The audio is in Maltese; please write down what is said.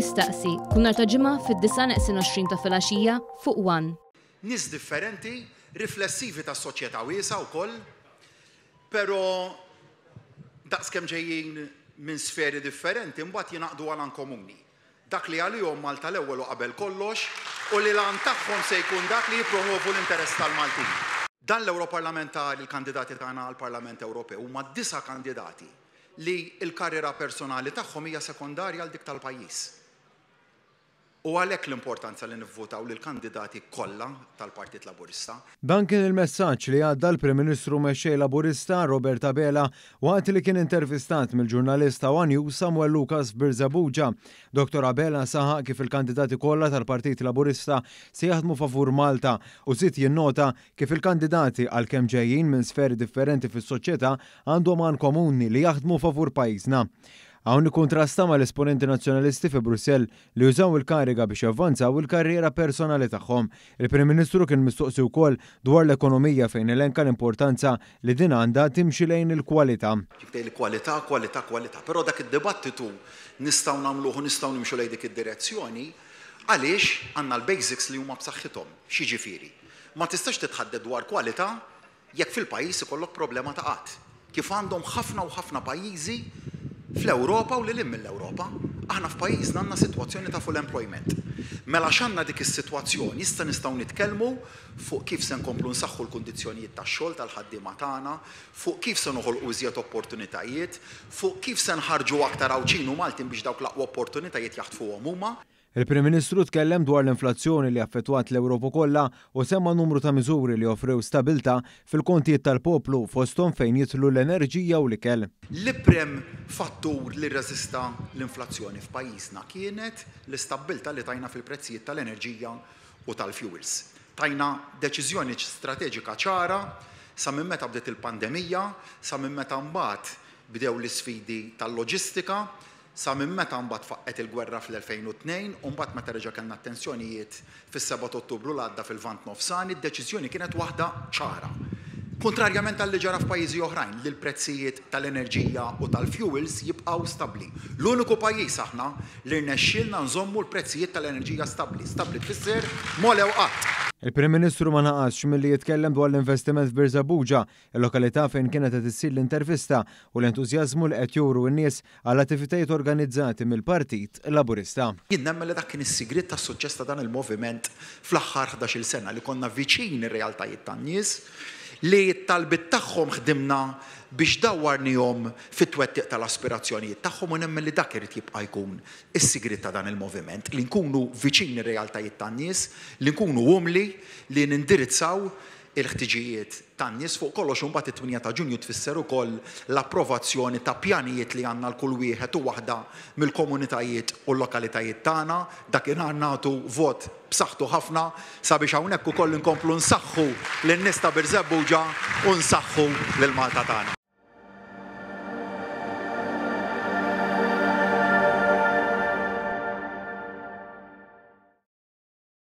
jistaqsi kull nhar ta' ġimgħa fid-9:20 ta' filgħaxija fuq One. Nies differenti, riflessivi tas-soċjetà wiesa wkoll, però daqskemm ġejjin minn sferi differenti mbagħad jingħaqdu għalan komuni. Dak li għalihom Malta l-ewwel u qabel kollox u li lan tagħhom se jkun dak li jippromovu l-interess tal-Maltin. Dan l-Europarlamentari, il-kandidati tagħna għall-Parlament Ewropew huma 9 kandidati li l-karriera personali tagħhom hija sekondarja għal dik tal-pajjiż. U għalhekk l-importanza li nivvotaw lil kandidati kollha tal-Partit Laburista. Dan kien il-messaġġ li għadda l-Prim Ministru mexxej Laburista Robert Abela waqt li kien intervistat mill-ġurnalista One News Samuel Lucas f'Birżebbuġa. Dr. Abela saħaq kif il-kandidati kollha tal-Partit Laburista se jaħdmu favur Malta u żied jinnota kif il-kandidati għalkemm ġejjin minn sferi differenti fis-soċjetà għandhom għan komuni li jaħdmu favur pajjiżna. Hawn ikkontrasta mal-esponenti nazzjonalisti fi Brussell li jużaw il-kariga biex javvanzaw il-karriera personali tagħhom. Il-Prim Ministru kien mistoqsi wkoll dwar l-ekonomija fejn elenka l-importanza li din għandha timxi lejn il-kwalità. Il-kwalità, kwalità, kwalità. Però dak id-dibattitu nistgħu nagħmluh nistgħu nimxu lejn dik id-direzzjoni għaliex għandna l-basics li huma b'saħħithom. X'jiġifieri? Ma tistax titħadded dwar kwalità jekk fil-pajjiż ikollok problema ta' qatt. Kif għandhom ħafna u ħafna pajjiżi fl-Ewropa u lil mill-Ewropa, aħna f'pajjiżna għandna sitwazzjoni ta' full employment. Mela x'għandna dik is-sitwazzjoni, issa nistgħu nitkellmu fuq kif se nkomplu nsaħħu l-kundizzjonijiet tax-xogħol tal-ħaddiema tagħna, fuq kif se noħolqu iżjed opportunitajiet, fuq kif se nħarġu aktar Awċin u Maltin biex dawk l-aqwa opportunitajiet jaħtfuhom huma. Il-Prim Ministru tkellem dwar l-inflazzjoni li affettwat l-Ewropa kollha u semma numru ta' miżuri li offrew stabilta fil-kontijiet tal-poplu fosthom fejn jidħlu l-enerġija u l-ikel. L-iprem fattur li rreżista l-inflazzjoni f'pajjiżna kienet l-istabilta li tajna fil-prezzijiet tal-enerġija u tal-fuels. Tajna deċiżjoni strateġika ċara sa minn meta bdiet il-pandemija, sa minn meta mbagħad bdew l-isfidi tal-loġistika, sa minn meta mbagħad faqqet il-gwerra fl-2002 u mbagħad meta reġa' kellna attenzjonijiet fis-7 Ottubru l-għadda fil-Lvant Nofsani, id-deċiżjoni kienet waħda ċara. Kontrarjament għal li ġara f'pajjiżi oħrajn li l-prezzijiet tal-enerġija u tal-fuels jibqgħu stabbli. L-uniku pajjiż aħna li rnexxielna nżommu l-prezzijiet tal-enerġija stabbli. Stabbli tfisser molew qatt. Il-Prim Ministru ma naqasx milli jitkellem dwar l-investiment f'Birżebbuġa, il-lokalità fejn kienet qed issir l-intervista u l-entużjażmu li qed juru n-nies għal attivitajiet organizzati mill-Partit Laburista. Jien nemmen li dak kien is-sigriet tas-suċċess ta' dan il-moviment fl-aħħar 11-il sena li konna viċin ir-realtajiet tan-nies li t-talbit tagħhom ħdimna biex dawwarnihom fit-twettiq tal-aspirazzjonijiet tagħhom u nemmen li dak irid jibqa' jkun is-sigriet ta' dan il-moviment li nkunu viċin ir-realtajiet tan-nies, li nkunu umli, li nindirizzaw il-ħtiġijiet tan-nies fuq kollox imbagħad it-8 ta' Ġunju tfisser ukoll l-approvazzjoni ta' pjanijiet li għandna l-kull wieħed u waħda mill-komunitajiet u l-lokalitajiet tagħna, dakinhar nagħtu vot b'saħħtu ħafna sabiex hawnhekk ukoll inkomplu nsaħħu lin-nies ta' Birżebbuġa u nsaħħu lil Malta tagħna.